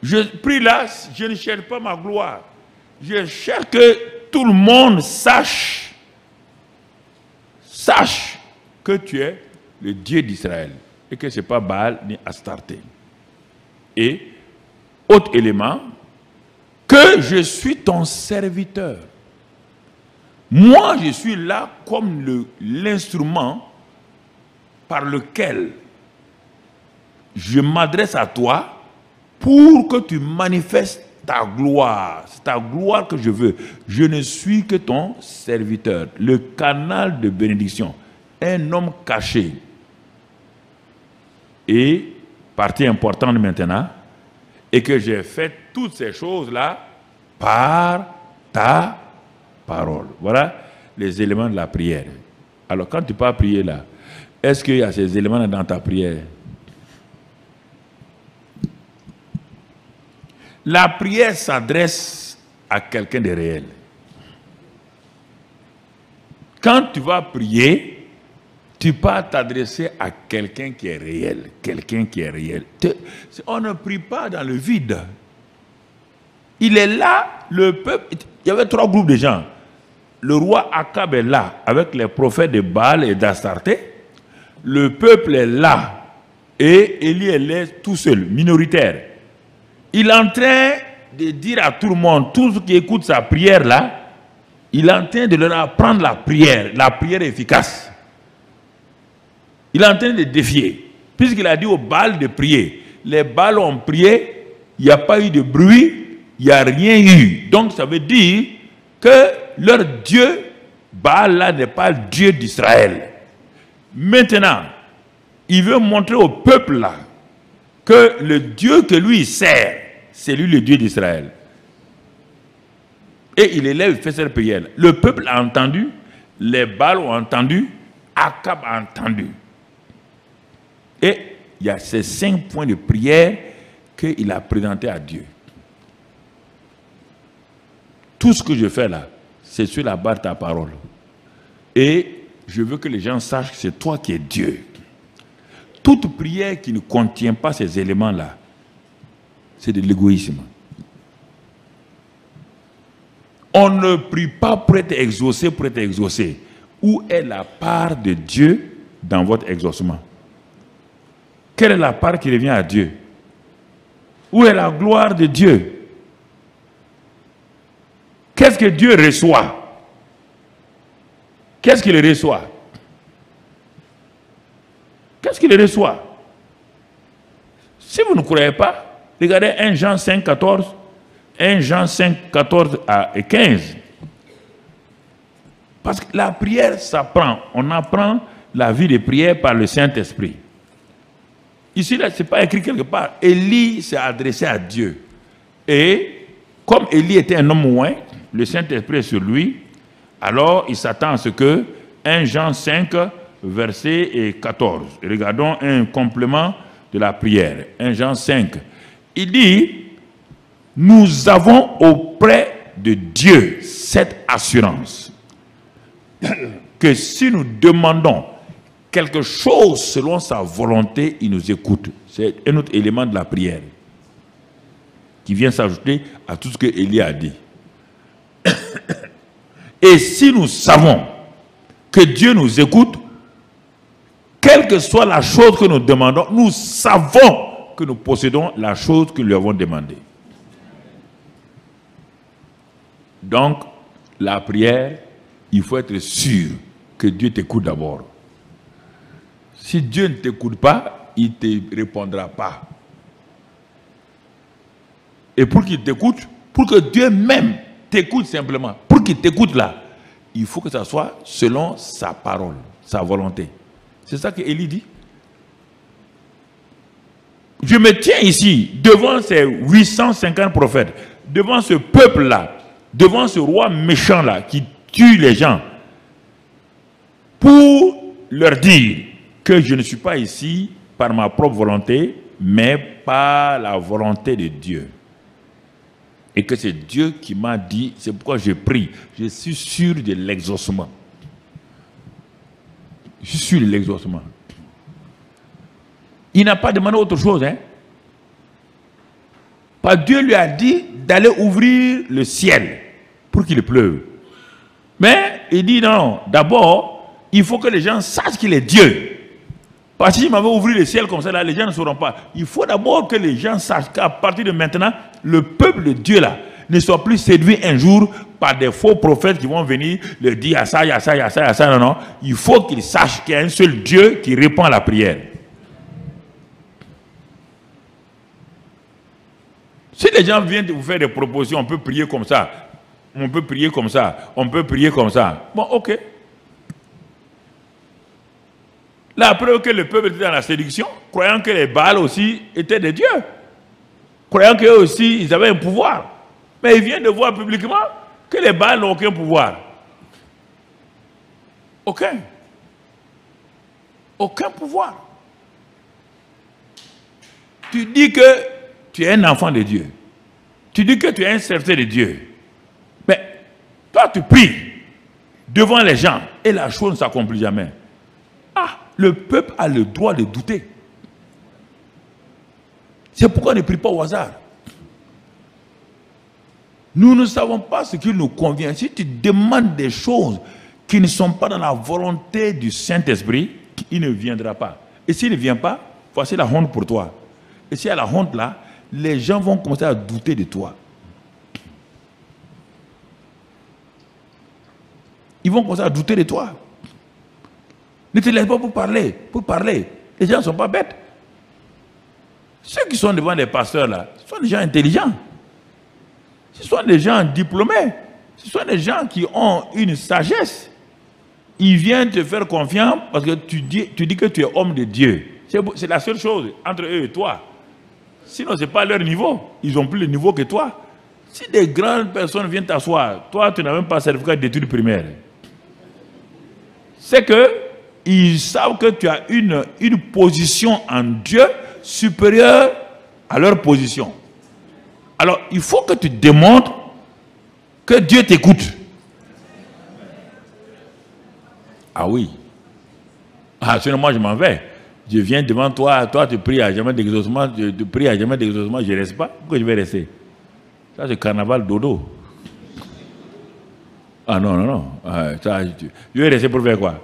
Je prie là, je ne cherche pas ma gloire. Je cherche que tout le monde sache que tu es le Dieu d'Israël et que ce n'est pas Baal ni Astarté. Et, autre élément, que je suis ton serviteur. Moi, je suis là comme l'instrument par lequel je m'adresse à toi pour que tu manifestes ta gloire. C'est ta gloire que je veux. Je ne suis que ton serviteur. Le canal de bénédiction. Un homme caché. Et, partie importante maintenant, et que j'ai fait toutes ces choses-là par ta parole. Voilà les éléments de la prière. Alors, quand tu pars prier là, est-ce qu'il y a ces éléments dans ta prière? La prière s'adresse à quelqu'un de réel. Quand tu vas prier, tu vas t'adresser à quelqu'un qui est réel. Quelqu'un qui est réel. On ne prie pas dans le vide. Il est là, le peuple. Il y avait 3 groupes de gens. Le roi Akab est là, avec les prophètes de Baal et d'Astarté. Le peuple est là. Et Élie est là tout seul, minoritaire. Il est en train de dire à tout le monde, tous ceux qui écoutent sa prière là, il est en train de leur apprendre la prière efficace. Il est en train de défier. Puisqu'il a dit aux Baal de prier. Les Baal ont prié, il n'y a pas eu de bruit, il n'y a rien eu. Donc ça veut dire que leur Dieu, Baal là, n'est pas le Dieu d'Israël. Maintenant, il veut montrer au peuple là que le Dieu que lui sert, c'est lui le Dieu d'Israël. Et il élève, il fait cette prière. Le peuple a entendu, les Baal ont entendu, Akab a entendu. Et il y a ces 5 points de prière qu'il a présentés à Dieu. Tout ce que je fais là, c'est sur la base de ta parole. Et je veux que les gens sachent que c'est toi qui es Dieu. Toute prière qui ne contient pas ces éléments-là, c'est de l'égoïsme. On ne prie pas pour être exaucé, pour être exaucé. Où est la part de Dieu dans votre exaucement? Quelle est la part qui revient à Dieu? Où est la gloire de Dieu? Qu'est-ce que Dieu reçoit? Qu'est-ce qu'il reçoit? Qu'est-ce qu'il reçoit? Si vous ne croyez pas, regardez 1 Jean 5, 14. 1 Jean 5, 14 et 15. Parce que la prière s'apprend. On apprend la vie de prière par le Saint-Esprit. Ici, là, ce n'est pas écrit quelque part. Élie s'est adressé à Dieu. Et comme Élie était un homme loin, le Saint-Esprit est sur lui, alors il s'attend à ce que 1 Jean 5, verset 14. Regardons un complément de la prière. 1 Jean 5. Il dit, nous avons auprès de Dieu cette assurance que si nous demandons quelque chose selon sa volonté, il nous écoute. C'est un autre élément de la prière qui vient s'ajouter à tout ce que Élie a dit. Et si nous savons que Dieu nous écoute, quelle que soit la chose que nous demandons, nous savons que nous possédons la chose que nous lui avons demandée. Donc, la prière, il faut être sûr que Dieu t'écoute d'abord. Si Dieu ne t'écoute pas, il ne te répondra pas. Et pour qu'il t'écoute, pour que Dieu même t'écoute simplement. Pour qu'il t'écoute là, il faut que ça soit selon sa parole, sa volonté. C'est ça que Élie dit. Je me tiens ici, devant ces 850 prophètes, devant ce peuple-là, devant ce roi méchant-là qui tue les gens, pour leur dire que je ne suis pas ici par ma propre volonté, mais par la volonté de Dieu. Et que c'est Dieu qui m'a dit, c'est pourquoi je prie. Je suis sûr de l'exaucement. Je suis sûr de l'exaucement. Il n'a pas demandé autre chose. Hein? Parce que Dieu lui a dit d'aller ouvrir le ciel pour qu'il pleuve. Mais il dit non, d'abord, il faut que les gens sachent qu'il est Dieu. Parce que s'il m'avait ouvert le ciel comme ça, là, les gens ne sauront pas. Il faut d'abord que les gens sachent qu'à partir de maintenant, le peuple de Dieu là ne soit plus séduit un jour par des faux prophètes qui vont venir leur dire à ça, à ça, à ça, à ça. Non, non. Il faut qu'ils sachent qu'il y a un seul Dieu qui répond à la prière. Si les gens viennent vous faire des propositions, on peut prier comme ça, on peut prier comme ça, on peut prier comme ça. Bon, ok. La preuve que le peuple était dans la séduction, croyant que les Baals aussi étaient des dieux, croyant qu'eux aussi, ils avaient un pouvoir. Mais ils viennent de voir publiquement que les Baals n'ont aucun pouvoir. Aucun. Aucun pouvoir. Tu dis que tu es un enfant de Dieu. Tu dis que tu es un serviteur de Dieu. Mais toi, tu pries devant les gens et la chose ne s'accomplit jamais. Ah, le peuple a le droit de douter. C'est pourquoi on ne prie pas au hasard. Nous ne savons pas ce qui nous convient. Si tu demandes des choses qui ne sont pas dans la volonté du Saint-Esprit, il ne viendra pas. Et s'il ne vient pas, voici la honte pour toi. Et s'il y a la honte là, les gens vont commencer à douter de toi. Ils vont commencer à douter de toi. Ne te laisse pas pour parler. Pour parler. Les gens ne sont pas bêtes. Ceux qui sont devant les pasteurs là, ce sont des gens intelligents. Ce sont des gens diplômés. Ce sont des gens qui ont une sagesse. Ils viennent te faire confiance parce que tu dis que tu es homme de Dieu. C'est la seule chose entre eux et toi. Sinon, ce n'est pas leur niveau. Ils n'ont plus le niveau que toi. Si des grandes personnes viennent t'asseoir, toi, tu n'as même pas certificat d'études primaires. C'est qu'ils savent que tu as une position en Dieu supérieure à leur position. Alors, il faut que tu démontres que Dieu t'écoute. Ah oui. Ah, sinon moi je m'en vais. Je viens devant toi, toi tu pries à jamais d'exaucement, tu pries à jamais d'exaucement, je ne reste pas. Pourquoi je vais rester? Ça c'est carnaval dodo. Ah non, non, non. Ah, ça, je vais rester pour faire quoi?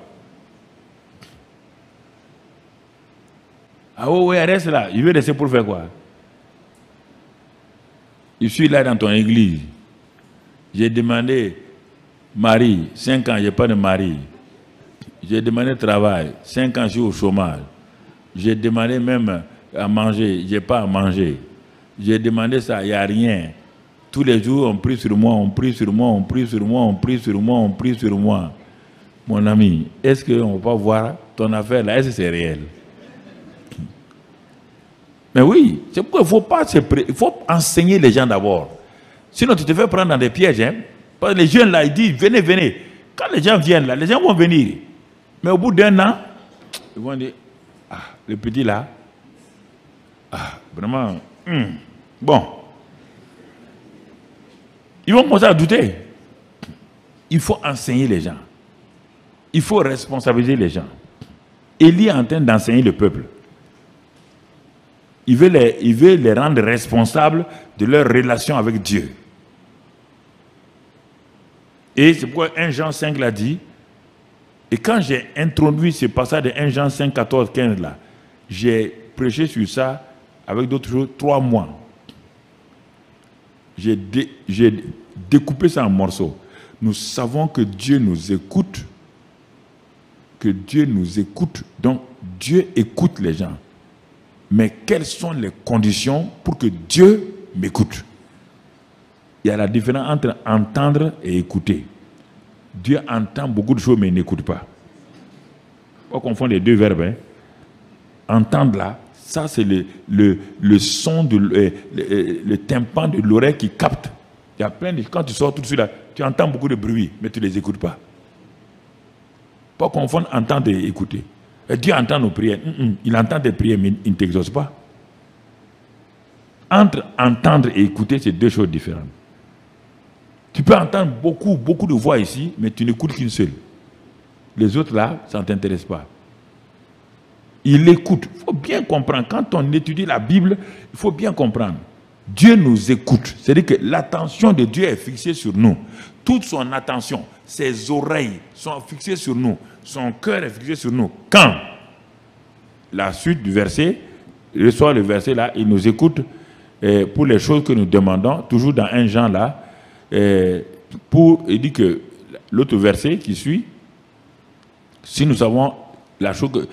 Ah oui, reste là. Je vais rester pour faire quoi? Je suis là dans ton église. J'ai demandé mari, 5 ans, je n'ai pas de mari. J'ai demandé travail, 5 ans, je suis au chômage. J'ai demandé même à manger, je n'ai pas à manger. J'ai demandé ça, il n'y a rien. Tous les jours, on prie sur moi, on prie sur moi, on prie sur moi, on prie sur moi, on prie sur moi. Mon ami, est-ce qu'on ne va pas voir ton affaire là? Est-ce que c'est réel? Mais oui, c'est pourquoi il faut enseigner les gens d'abord. Sinon, tu te fais prendre dans des pièges. Hein? Parce que les jeunes là, ils disent, venez, venez. Quand les gens viennent là, les gens vont venir. Mais au bout d'un an, ils vont dire, ah, le petit là, ah, vraiment, bon. Ils vont commencer à douter. Il faut enseigner les gens. Il faut responsabiliser les gens. Élie est en train d'enseigner le peuple. Il veut les rendre responsables de leur relation avec Dieu. Et c'est pourquoi 1 Jean 5 l'a dit. Et quand j'ai introduit ce passage de 1 Jean 5, 14, 15 là, j'ai prêché sur ça avec d'autres choses 3 mois. J'ai découpé ça en morceaux. Nous savons que Dieu nous écoute. Que Dieu nous écoute. Donc Dieu écoute les gens. Mais quelles sont les conditions pour que Dieu m'écoute? il y a la différence entre entendre et écouter. Dieu entend beaucoup de choses, mais il n'écoute pas. On confond les deux verbes. Hein. Entendre là, ça c'est le son, le tympan de l'oreille qui capte. Il y a plein de... Quand tu sors tout de suite là, tu entends beaucoup de bruit, mais tu ne les écoutes pas. Pas confondre entendre et écouter. Et Dieu entend nos prières. Il entend tes prières, mais il ne t'exauce pas. Entre entendre et écouter, c'est deux choses différentes. Tu peux entendre beaucoup de voix ici, mais tu n'écoutes qu'une seule. Les autres là, ça ne t'intéresse pas. Il écoute. Il faut bien comprendre. Quand on étudie la Bible, il faut bien comprendre. Dieu nous écoute. C'est-à-dire que l'attention de Dieu est fixée sur nous. Toute son attention, ses oreilles sont fixées sur nous. Son cœur est fixé sur nous. Quand la suite du verset, le soir le verset là, il nous écoute pour les choses que nous demandons, toujours dans un Jean là, il dit que l'autre verset qui suit, si nous savons la chose que...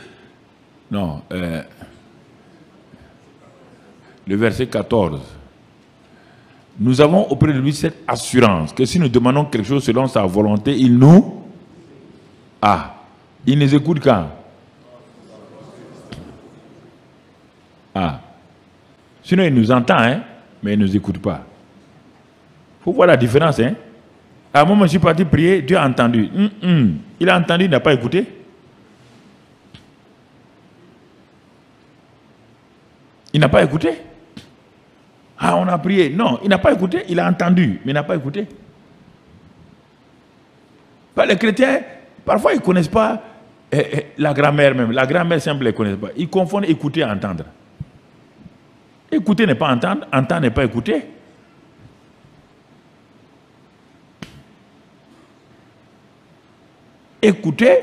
Non, le verset 14. Nous avons auprès de lui cette assurance que si nous demandons quelque chose selon sa volonté, il nous... Ah, il nous écoute quand? Ah. Sinon, il nous entend, hein, mais il ne nous écoute pas. Il faut voir la différence. Hein. À un moment, je suis parti prier, Dieu a entendu. Il a entendu, il n'a pas écouté. Il n'a pas écouté. Ah, on a prié. Non, il n'a pas écouté, il a entendu, mais il n'a pas écouté. Les chrétiens, parfois, ils ne connaissent pas la grammaire même. La grammaire simple, ils ne connaissent pas. Ils confondent écouter et entendre. Écouter n'est pas entendre, entendre n'est pas écouter. Écouter,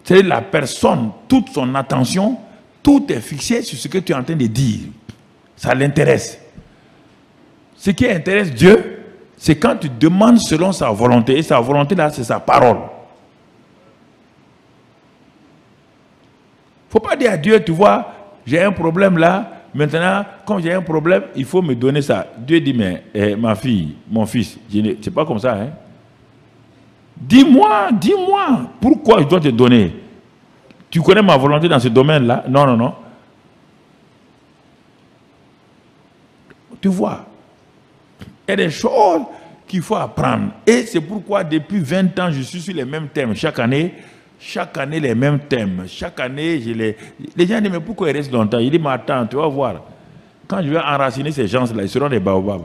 c'est la personne, toute son attention, tout est fixé sur ce que tu es en train de dire. Ça l'intéresse. Ce qui intéresse Dieu, c'est quand tu demandes selon sa volonté. Et sa volonté, là, c'est sa parole. Il ne faut pas dire à Dieu, tu vois, j'ai un problème là. Maintenant, quand j'ai un problème, il faut me donner ça. Dieu dit, mais ma fille, mon fils, c'est pas comme ça. Hein? Dis-moi, pourquoi je dois te donner? Tu connais ma volonté dans ce domaine-là? Non. Tu vois, il y a des choses qu'il faut apprendre. Et c'est pourquoi depuis 20 ans, je suis sur les mêmes thèmes. Chaque année, les mêmes thèmes. Chaque année, les gens disent, mais pourquoi ils restent longtemps? Il dit, mais attends, tu vas voir. Quand je vais enraciner ces gens-là, ils seront des baobabs.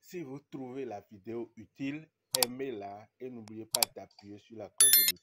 Si vous trouvez la vidéo utile, aimez-la et n'oubliez pas d'appuyer sur la cloche de